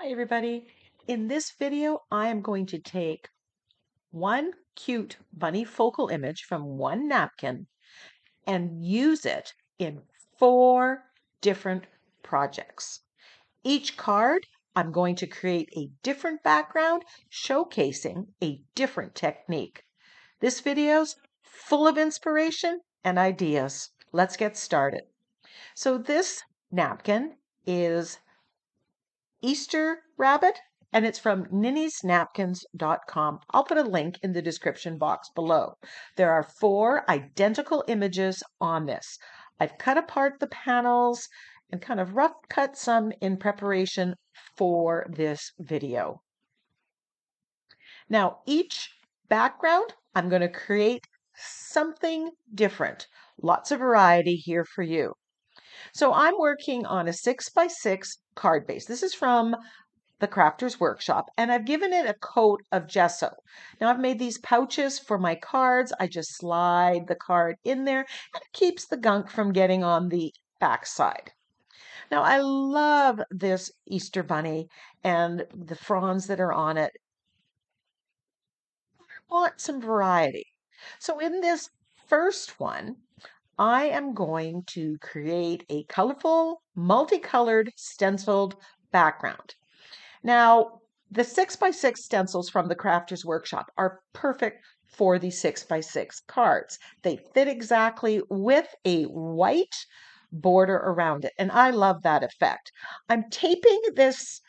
Hi everybody. In this video, I am going to take one cute bunny focal image from one napkin and use it in 4 different projects. Each card, I'm going to create a different background showcasing a different technique. This video's full of inspiration and ideas. Let's get started. So this napkin is Easter rabbit, and it's from NINNYSNAPKINS.com. I'll put a link in the description box below. There are 4 identical images on this. I've cut apart the panels and kind of rough cut some in preparation for this video. Now, each background, I'm going to create something different. Lots of variety here for you. So I'm working on a 6x6 card base. This is from the Crafter's Workshop, and I've given it a coat of gesso. Now I've made these pouches for my cards. I just slide the card in there and it keeps the gunk from getting on the back side. Now I love this Easter bunny and the fronds that are on it. I want some variety. So in this first one, I am going to create a colorful, multicolored stenciled background. Now, the 6x6 stencils from the Crafter's Workshop are perfect for the 6x6 cards. They fit exactly with a white border around it, and I love that effect. I'm taping this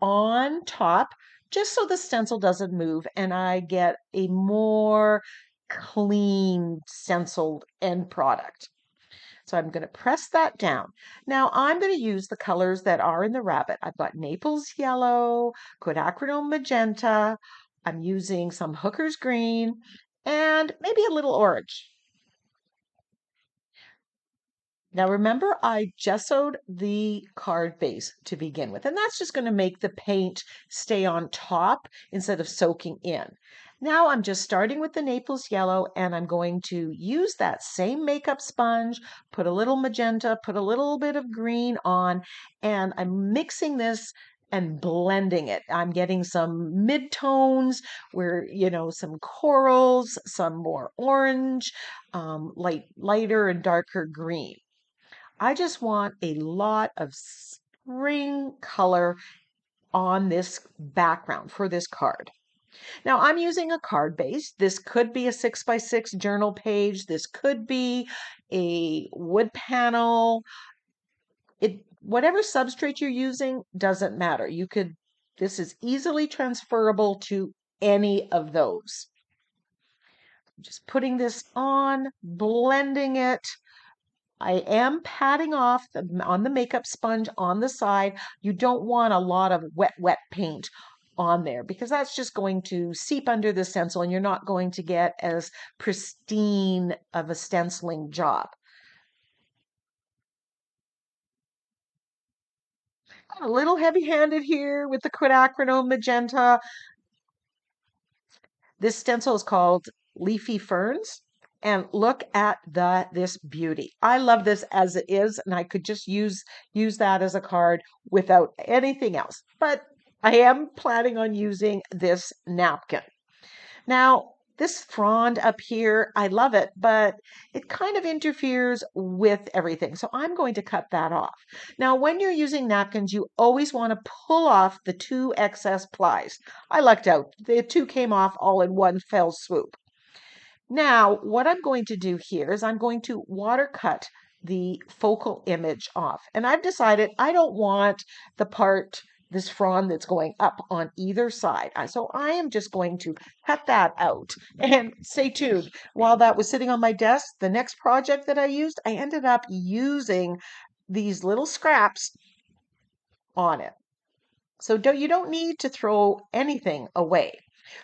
on top just so the stencil doesn't move and I get a more clean stenciled end product. So I'm going to press that down. Now I'm going to use the colors that are in the rabbit. I've got Naples yellow, quinacridone magenta. I'm using some Hooker's green and maybe a little orange. Now remember, I gessoed the card base to begin with, and that's just going to make the paint stay on top instead of soaking in. Now I'm just starting with the Naples yellow, and I'm going to use that same makeup sponge, put a little magenta, put a little bit of green on, and I'm mixing this and blending it. I'm getting some mid-tones where, some corals, some more orange, lighter and darker green. I just want a lot of spring color on this background for this card. Now I'm using a card base. This could be a 6x6 journal page. This could be a wood panel. Whatever substrate you're using doesn't matter. This is easily transferable to any of those. Just putting this on, blending it. I am patting off on the makeup sponge on the side. You don't want a lot of wet paint on there because that's just going to seep under the stencil and you're not going to get as pristine of a stenciling job. Got a little heavy-handed here with the quinacridone magenta. This stencil is called Leafy Ferns. And look at this beauty. I love this as it is, and I could just use that as a card without anything else. But I am planning on using this napkin. Now, this frond up here, I love it, but it kind of interferes with everything. So I'm going to cut that off. Now, when you're using napkins, you always want to pull off the 2 excess plies. I lucked out. The 2 came off all in one fell swoop. Now, what I'm going to do here is I'm going to water cut the focal image off. And I've decided I don't want this frond that's going up on either side. So I am just going to cut that out. And stay tuned. While that was sitting on my desk, the next project that I used, I ended up using these little scraps on it. So you don't need to throw anything away.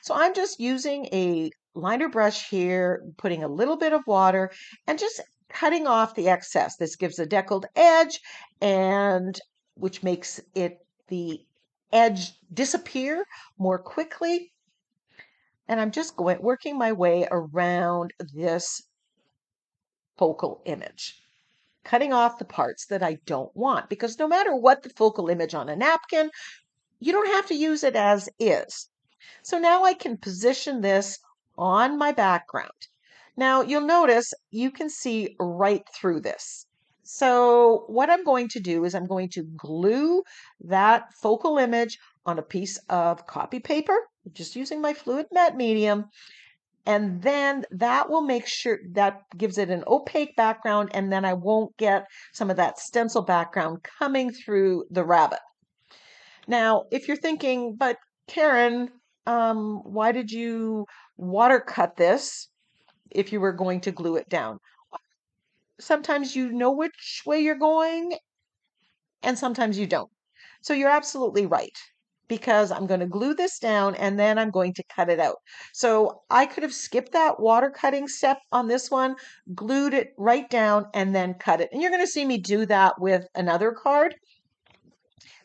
So I'm just using a liner brush here, putting a little bit of water and just cutting off the excess. This gives a deckled edge and which makes the edge disappear more quickly. And I'm just working my way around this focal image, cutting off the parts that I don't want, because no matter what the focal image on a napkin, you don't have to use it as is. So now I can position this on my background. Now you'll notice you can see right through this. So what I'm going to do is I'm going to glue that focal image on a piece of copy paper, just using my fluid matte medium. And then that will make sure that gives it an opaque background, and then I won't get some of that stencil background coming through the rabbit. Now, if you're thinking, but Karen, why did you water cut this if you were going to glue it down? Sometimes you know which way you're going, and sometimes you don't. So you're absolutely right, because I'm going to glue this down and then I'm going to cut it out. So I could have skipped that water cutting step on this one, glued it right down, and then cut it. And you're going to see me do that with another card,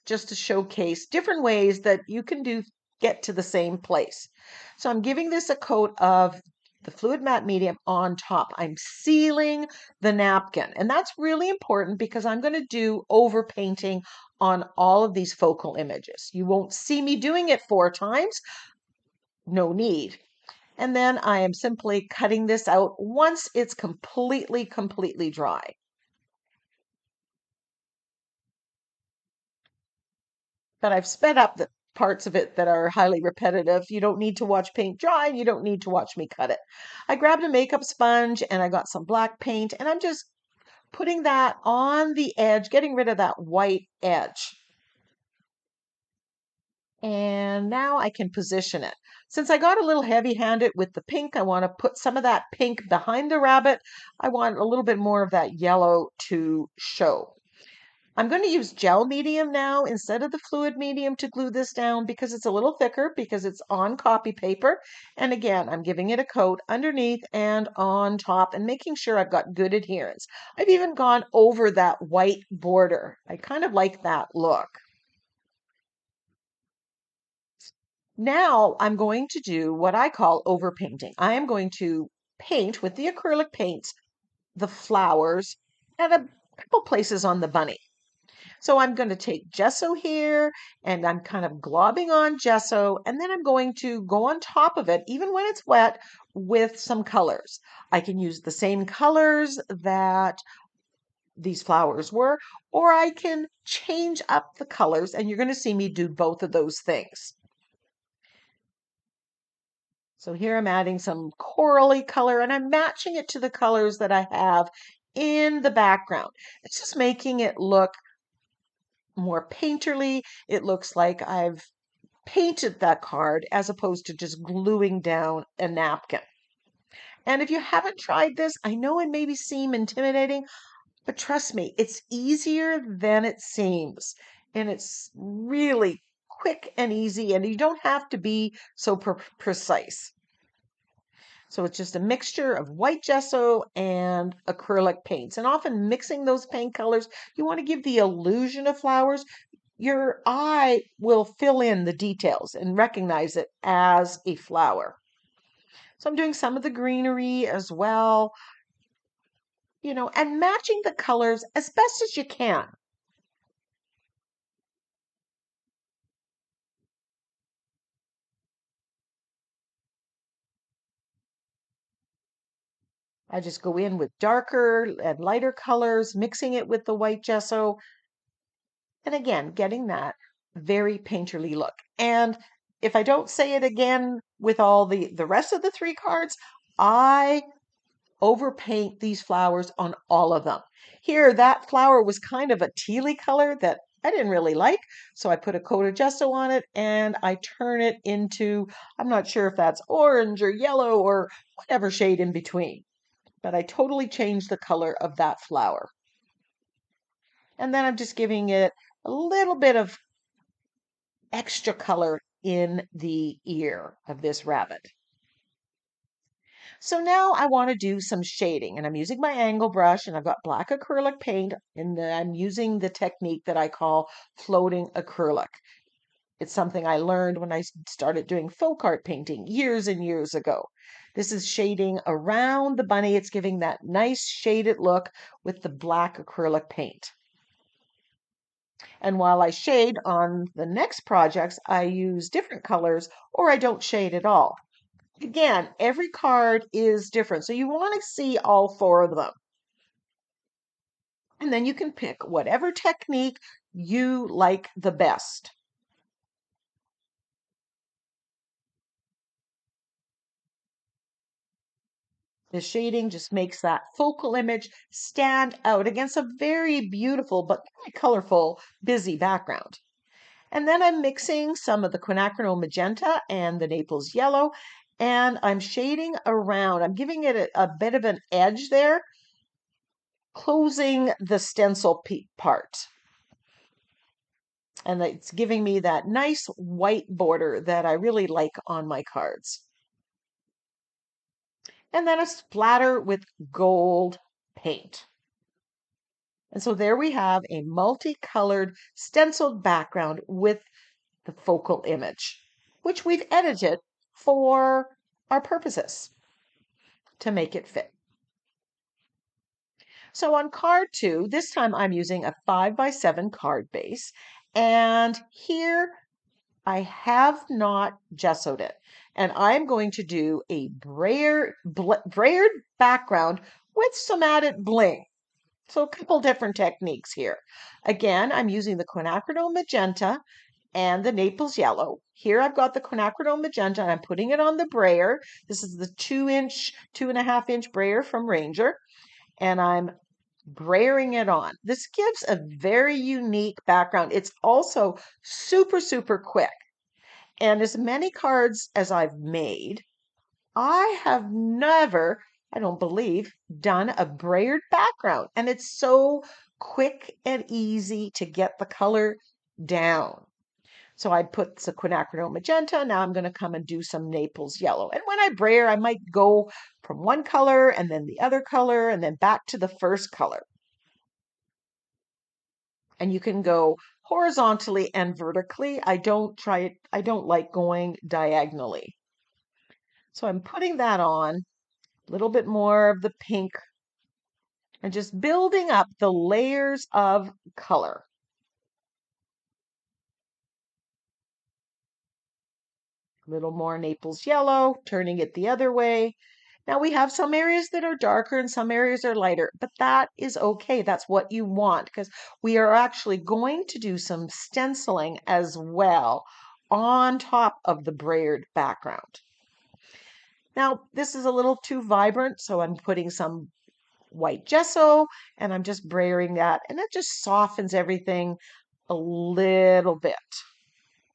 just to showcase different ways that you can get to the same place. So I'm giving this a coat of the fluid matte medium on top. I'm sealing the napkin, and that's really important because I'm going to do over painting on all of these focal images. You won't see me doing it 4 times, no need. And then I am simply cutting this out once it's completely dry. But I've sped up the parts of it that are highly repetitive. You don't need to watch paint dry, and you don't need to watch me cut it. I grabbed a makeup sponge and I got some black paint, and I'm just putting that on the edge, getting rid of that white edge. And now I can position it. Since I got a little heavy-handed with the pink, I want to put some of that pink behind the rabbit. I want a little bit more of that yellow to show. I'm going to use gel medium now instead of the fluid medium to glue this down because it's a little thicker, because it's on copy paper. And again, I'm giving it a coat underneath and on top and making sure I've got good adherence. I've even gone over that white border. I kind of like that look. Now I'm going to do what I call overpainting. I am going to paint with the acrylic paints the flowers at a couple places on the bunny. So I'm going to take gesso here and I'm kind of globbing on gesso, and then I'm going to go on top of it, even when it's wet, with some colors. I can use the same colors that these flowers were, or I can change up the colors, and you're going to see me do both of those things. So here I'm adding some corally color and I'm matching it to the colors that I have in the background. It's just making it look more painterly. It looks like I've painted that card as opposed to just gluing down a napkin. And if you haven't tried this, I know it maybe seem intimidating, but trust me, it's easier than it seems. And it's really quick and easy, and you don't have to be so precise. So it's just a mixture of white gesso and acrylic paints. And often mixing those paint colors, you want to give the illusion of flowers. Your eye will fill in the details and recognize it as a flower. So I'm doing some of the greenery as well, and matching the colors as best as you can. I just go in with darker and lighter colors, mixing it with the white gesso. And again, getting that very painterly look. And if I don't say it again with all the rest of the 3 cards, I overpaint these flowers on all of them. Here, that flower was kind of a tealy color that I didn't really like, so I put a coat of gesso on it and I turn it into, I'm not sure if that's orange or yellow or whatever shade in between, but I totally changed the color of that flower. And then I'm just giving it a little bit of extra color in the ear of this rabbit. So now I want to do some shading, and I'm using my angle brush and I've got black acrylic paint, and I'm using the technique that I call floating acrylic. It's something I learned when I started doing folk art painting years and years ago. This is shading around the bunny. It's giving that nice shaded look with the black acrylic paint. And while I shade on the next projects, I use different colors or I don't shade at all. Again, every card is different, so you want to see all four of them. And then you can pick whatever technique you like the best. The shading just makes that focal image stand out against a very beautiful but very colorful, busy background. And then I'm mixing some of the quinacridone magenta and the Naples yellow, and I'm shading around. I'm giving it a bit of an edge there, closing the stencil part. And it's giving me that nice white border that I really like on my cards. And then a splatter with gold paint. And so there we have a multicolored stenciled background with the focal image, which we've edited for our purposes to make it fit. So on card 2, this time I'm using a 5x7 card base, and here I have not gessoed it. And I'm going to do a brayered background with some added bling. So a couple different techniques here. Again, I'm using the quinacridone magenta and the Naples yellow. Here I've got the quinacridone magenta and I'm putting it on the brayer. This is the 2.5 inch brayer from Ranger. And I'm brayering it on. This gives a very unique background. It's also super, super quick. And as many cards as I've made, I have never, I don't believe, done a brayered background. And it's so quick and easy to get the color down. So I put the quinacridone magenta. Now I'm going to come and do some Naples yellow. And when I brayer, I might go from one color and then the other color and then back to the first color. And you can go horizontally and vertically. I don't like going diagonally. So I'm putting that on, a little bit more of the pink, and just building up the layers of color. A little more Naples yellow, turning it the other way. Now we have some areas that are darker and some areas are lighter, but that is okay. That's what you want because we are actually going to do some stenciling as well on top of the brayered background. Now, this is a little too vibrant, so I'm putting some white gesso and I'm just brayering that, and it just softens everything a little bit.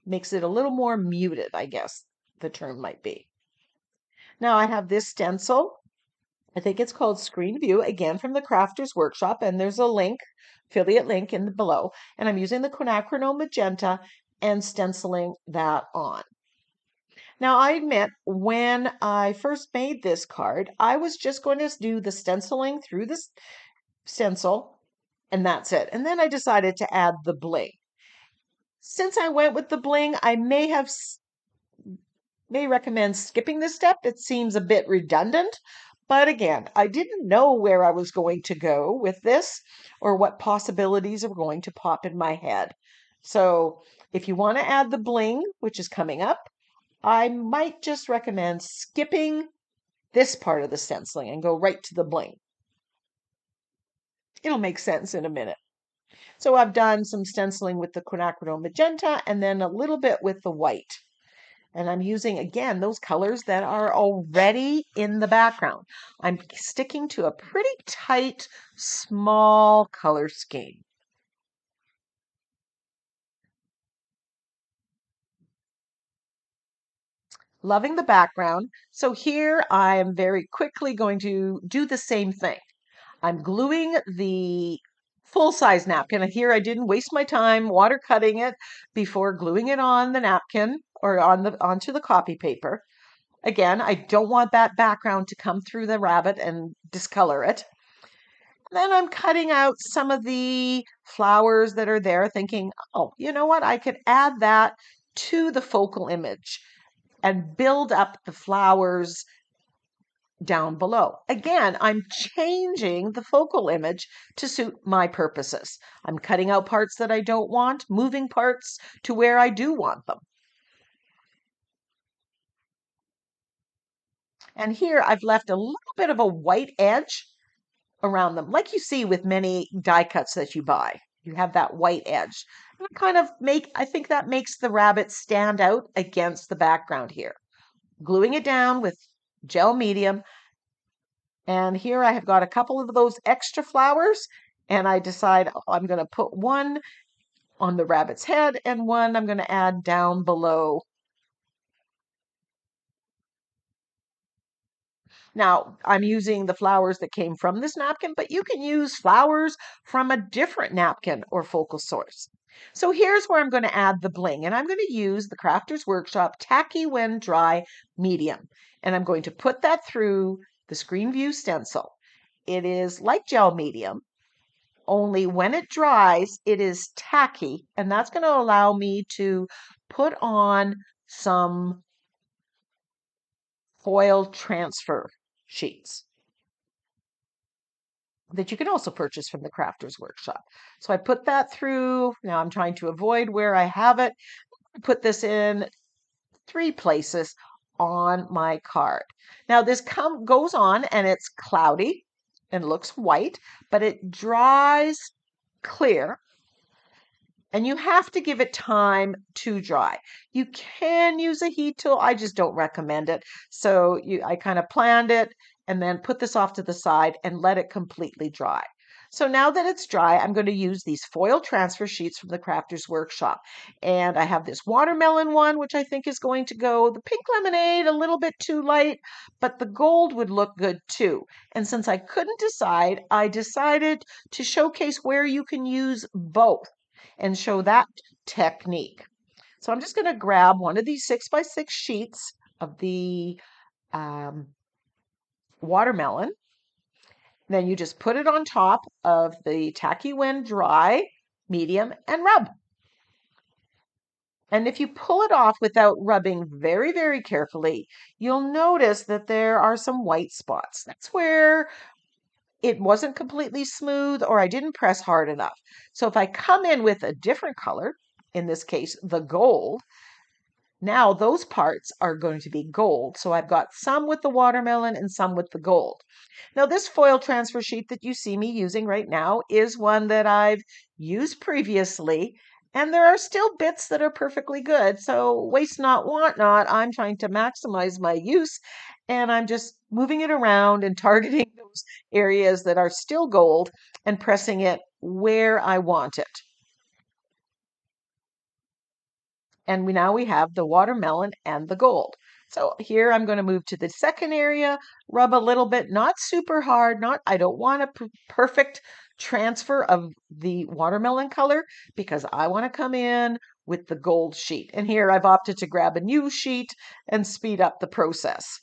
Makes it a little more muted, I guess the term might be. Now I have this stencil. I think it's called Screen View, again from the Crafter's Workshop, and there's a link, affiliate link in the below, and I'm using the quinacridone magenta and stenciling that on. Now, I admit, when I first made this card, I was just going to do the stenciling through this stencil, and that's it. And then I decided to add the bling. Since I went with the bling, I may recommend skipping this step. It seems a bit redundant. But again, I didn't know where I was going to go with this or what possibilities are going to pop in my head. So if you want to add the bling, which is coming up, I might just recommend skipping this part of the stenciling and go right to the bling. It'll make sense in a minute. So I've done some stenciling with the quinacridone magenta and then a little bit with the white. And I'm using, again, those colors that are already in the background. I'm sticking to a pretty tight, small color scheme. Loving the background. So here I am very quickly going to do the same thing. I'm gluing the full-size napkin. And here I didn't waste my time water cutting it before gluing it on the napkin or onto the copy paper. Again, I don't want that background to come through the rabbit and discolor it. Then I'm cutting out some of the flowers that are there, thinking, oh, you know what? I could add that to the focal image and build up the flowers down below. Again, I'm changing the focal image to suit my purposes. I'm cutting out parts that I don't want, moving parts to where I do want them. And here I've left a little bit of a white edge around them, like you see with many die cuts that you buy. You have that white edge. And I think that makes the rabbit stand out against the background here. Gluing it down with gel medium. And here I have got a couple of those extra flowers, and I decide I'm going to put one on the rabbit's head and one I'm going to add down below. Now, I'm using the flowers that came from this napkin, but you can use flowers from a different napkin or focal source. So here's where I'm going to add the bling, and I'm going to use the Crafter's Workshop Tacky When Dry Medium, and I'm going to put that through the screen view stencil. It is like gel medium, only when it dries, it is tacky, and that's going to allow me to put on some foil transfer sheets that you can also purchase from the Crafter's Workshop. So I put that through. Now I'm trying to avoid where I have it. I put this in 3 places on my card. Now this goes on and it's cloudy and looks white, but it dries clear. And you have to give it time to dry. You can use a heat tool. I just don't recommend it. So I kind of planned it and then put this off to the side and let it completely dry. So now that it's dry, I'm going to use these foil transfer sheets from the Crafter's Workshop. And I have this watermelon one, which I think is going to go. The pink lemonade, a little bit too light, but the gold would look good too. And since I couldn't decide, I decided to showcase where you can use both and show that technique. So I'm just going to grab one of these 6x6 sheets of the watermelon. Then you just put it on top of the Tacky When Dry medium and rub. And if you pull it off without rubbing very, very carefully, you'll notice that there are some white spots. That's where it wasn't completely smooth or I didn't press hard enough. So if I come in with a different color, in this case, the gold, now those parts are going to be gold. So I've got some with the watermelon and some with the gold. Now this foil transfer sheet that you see me using right now is one that I've used previously, and there are still bits that are perfectly good. So waste not, want not. I'm trying to maximize my use, and I'm just moving it around and targeting those areas that are still gold and pressing it where I want it. And now we have the watermelon and the gold. So here I'm going to move to the second area, rub a little bit, not super hard, I don't want a perfect transfer of the watermelon color because I want to come in with the gold sheet. And here I've opted to grab a new sheet and speed up the process.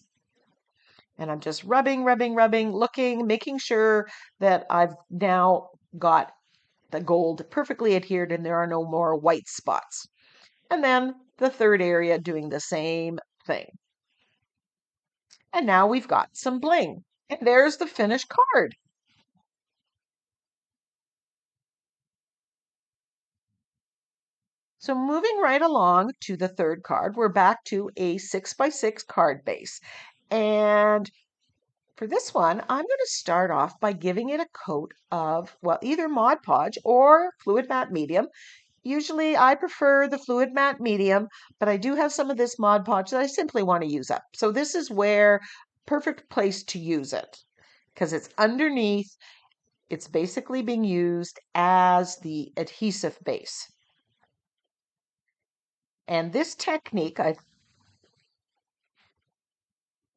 And I'm just rubbing, looking, making sure that I've now got the gold perfectly adhered and there are no more white spots. And then the third area doing the same thing. And now we've got some bling. And there's the finished card. So moving right along to the third card, we're back to a 6x6 card base. And for this one, I'm going to start off by giving it a coat of, well, either Mod Podge or Fluid Matte Medium. Usually I prefer the Fluid Matte Medium, but I do have some of this Mod Podge that I simply want to use up. So this is where perfect place to use it because it's underneath. It's basically being used as the adhesive base. And this technique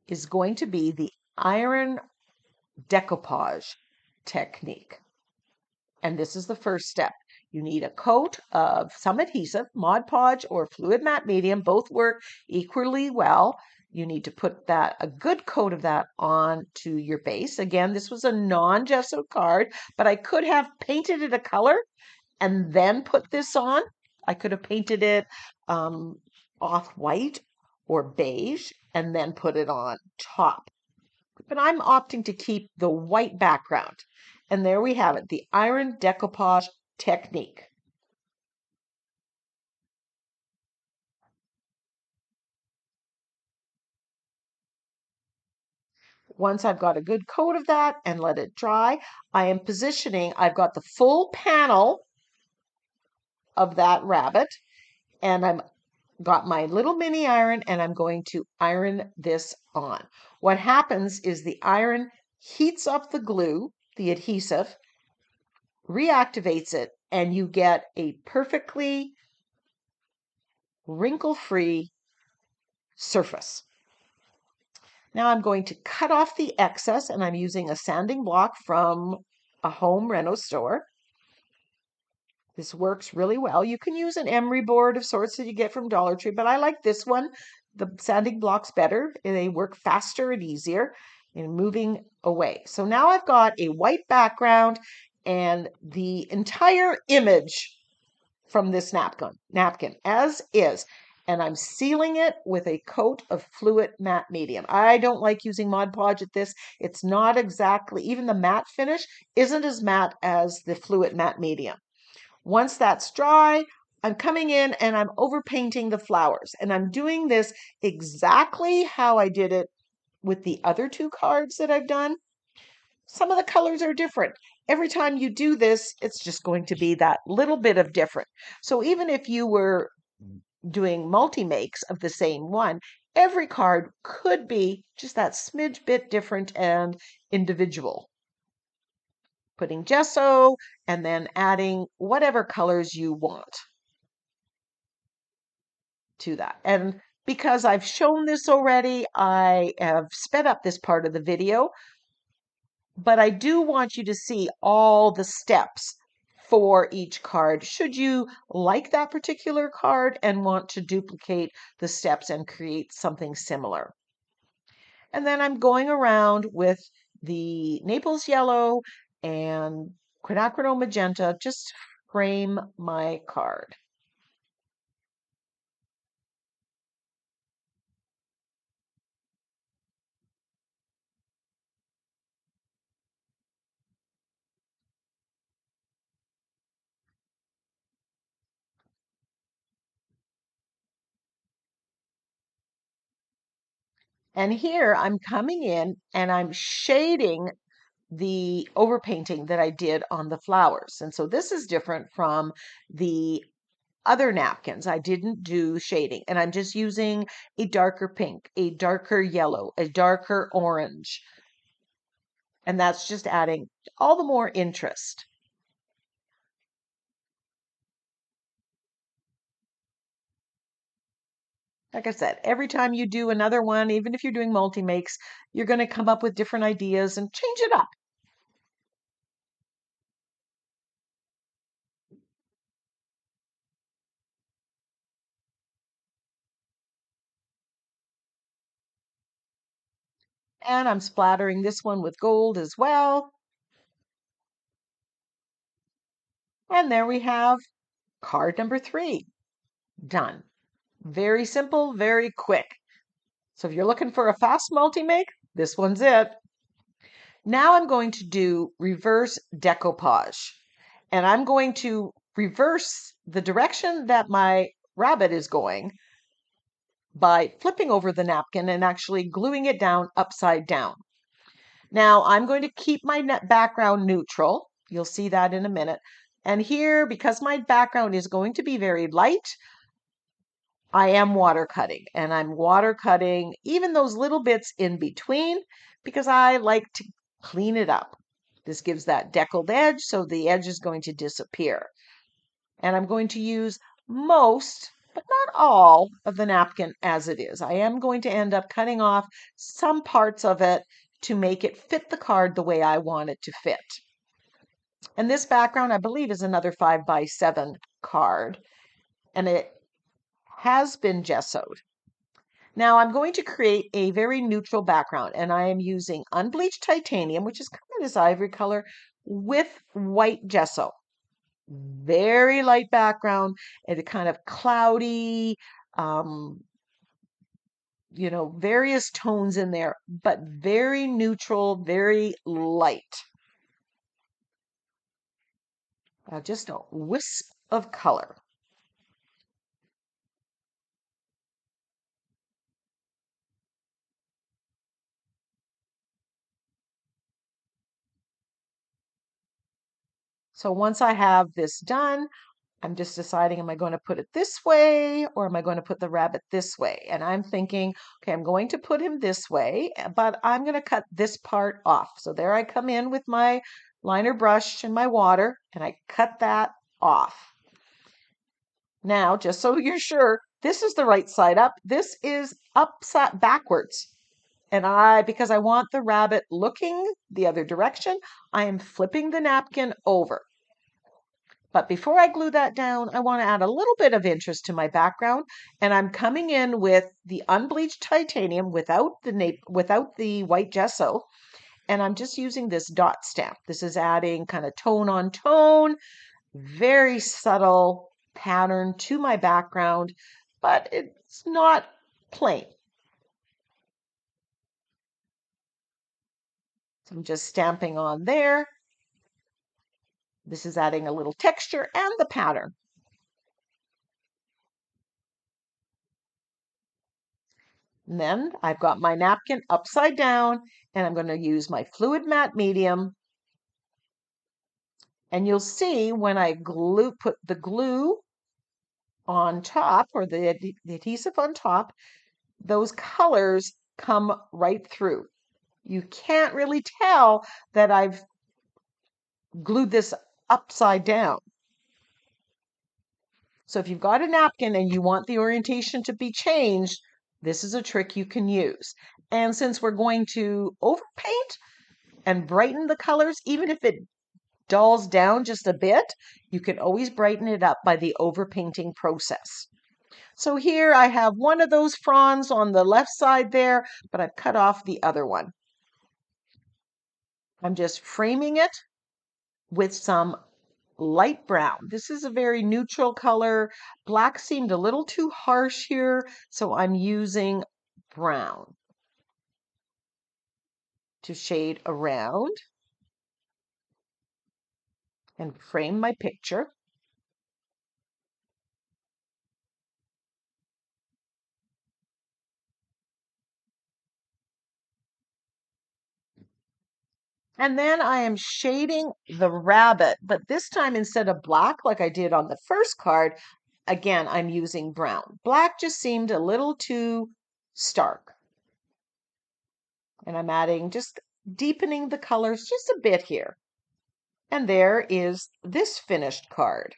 is going to be the iron decoupage technique. And this is the first step. You need a coat of some adhesive, Mod Podge or Fluid Matte Medium, both work equally well. You need to put a good coat of that onto your base. Again, this was a non-gesso card, but I could have painted it a color and then put this on. I could have painted it off-white or beige and then put it on top. but I'm opting to keep the white background. And there we have it, the iron decoupage technique. Once I've got a good coat of that and let it dry, I am positioning, I've got the full panel of that rabbit, and I'm got my little mini iron, and I'm going to iron this on. What happens is the iron heats up the glue, the adhesive, reactivates it, and you get a perfectly wrinkle-free surface. Now I'm going to cut off the excess, and I'm using a sanding block from a home reno store. This works really well. You can use an emery board of sorts that you get from Dollar Tree, but I like this one. The sanding blocks better. They work faster and easier in moving away. So now I've got a white background and the entire image from this napkin as is. And I'm sealing it with a coat of fluid matte medium. I don't like using Mod Podge at this. It's not exactly, even the matte finish isn't as matte as the fluid matte medium. Once that's dry, I'm coming in and I'm overpainting the flowers. And I'm doing this exactly how I did it with the other two cards that I've done. Some of the colors are different. Every time you do this, it's just going to be that little bit of different. So even if you were doing multi-makes of the same one, every card could be just that smidge bit different and individual. Putting gesso and then adding whatever colors you want to that. And because I've shown this already, I have sped up this part of the video, but I do want you to see all the steps for each card should you like that particular card and want to duplicate the steps and create something similar. And then I'm going around with the Naples yellow and quinacridone magenta just to frame my card. And here I'm coming in and I'm shading the overpainting that I did on the flowers. And so this is different from the other napkins. I didn't do shading, and I'm just using a darker pink, a darker yellow, a darker orange. And that's just adding all the more interest. Like I said, every time you do another one, even if you're doing multi-makes, you're going to come up with different ideas and change it up. And I'm splattering this one with gold as well. And there we have card number 3 done. Very simple, very quick. So if you're looking for a fast multi-make, this one's it. Now I'm going to do reverse decoupage. And I'm going to reverse the direction that my rabbit is going by flipping over the napkin and actually gluing it down upside down. Now I'm going to keep my background neutral. You'll see that in a minute. And here, because my background is going to be very light, I am water cutting, and I'm water cutting even those little bits in between because I like to clean it up. This gives that deckled edge, so the edge is going to disappear. And I'm going to use most, but not all, of the napkin as it is. I am going to end up cutting off some parts of it to make it fit the card the way I want it to fit. And this background, I believe, is another 5x7 card, and it has been gessoed. Now I'm going to create a very neutral background, and I am using unbleached titanium, which is kind of this ivory color, with white gesso. Very light background and a kind of cloudy, various tones in there, but very neutral, very light. Just a wisp of color. So once I have this done, I'm just deciding, am I going to put it this way or am I going to put the rabbit this way? And I'm thinking, okay, I'm going to put him this way, but I'm going to cut this part off. So there I come in with my liner brush and my water, and I cut that off. Now, just so you're sure, this is the right side up. This is upside backwards. And because I want the rabbit looking the other direction, I am flipping the napkin over. But before I glue that down, I want to add a little bit of interest to my background, and I'm coming in with the unbleached titanium without the white gesso, and I'm just using this dot stamp. This is adding kind of tone on tone, very subtle pattern to my background, but it's not plain. So I'm just stamping on there. This is adding a little texture and the pattern. And then I've got my napkin upside down, and I'm going to use my fluid matte medium. And you'll see when I put the glue on top, or the adhesive on top, those colors come right through. You can't really tell that I've glued this upside down. So if you've got a napkin and you want the orientation to be changed, this is a trick you can use. And since we're going to overpaint and brighten the colors, even if it dulls down just a bit, you can always brighten it up by the overpainting process. So here I have one of those fronds on the left side there, but I've cut off the other one. I'm just framing it with some light brown. This is a very neutral color. Black seemed a little too harsh here, so I'm using brown to shade around and frame my picture. And then I am shading the rabbit, but this time instead of black like I did on the first card, again, I'm using brown. Black just seemed a little too stark. And I'm adding, just deepening the colors just a bit here. And there is this finished card.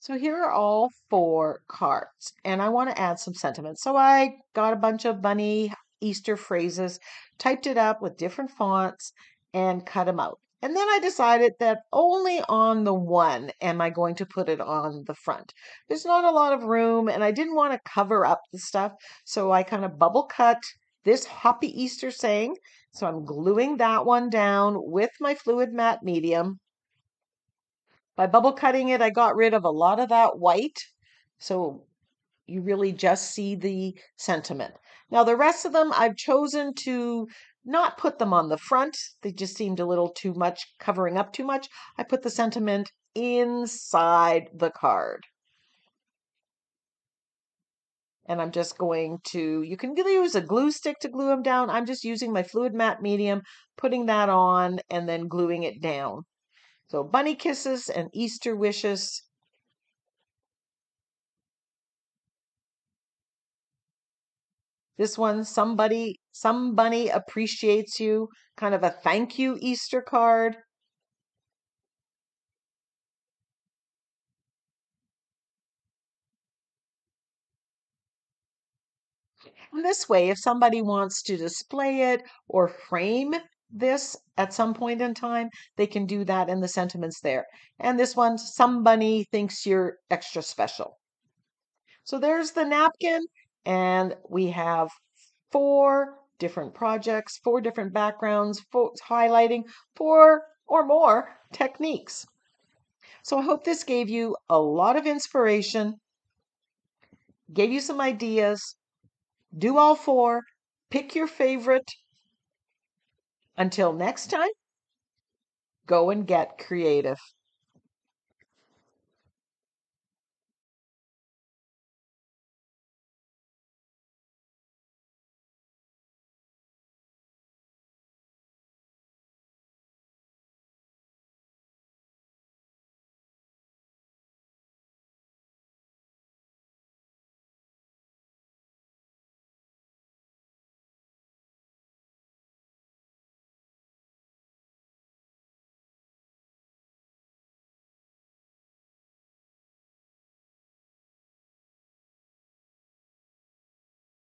So here are all 4 cards, and I want to add some sentiment. So I got a bunch of bunny Easter phrases, typed it up with different fonts, and cut them out. And then I decided that only on the one am I going to put it on the front. There's not a lot of room, and I didn't want to cover up the stuff, so I kind of bubble cut this Happy Easter saying. So I'm gluing that one down with my fluid matte medium. By bubble cutting it, I got rid of a lot of that white, so you really just see the sentiment. Now the rest of them, I've chosen to not put them on the front. They just seemed a little too much, covering up too much. I put the sentiment inside the card. And I'm just going to, you can use a glue stick to glue them down. I'm just using my fluid matte medium, putting that on, and then gluing it down. So bunny kisses and Easter wishes. This one, somebody appreciates you, kind of a thank you Easter card. And this way, if somebody wants to display it or frame this at some point in time, they can do that in the sentiments there. And this one, somebody thinks you're extra special. So there's the napkin, and we have 4 different projects, 4 different backgrounds, 4 highlighting, 4 or more techniques. So I hope this gave you a lot of inspiration, gave you some ideas. Do all four. Pick your favorite. Until next time, go and get creative.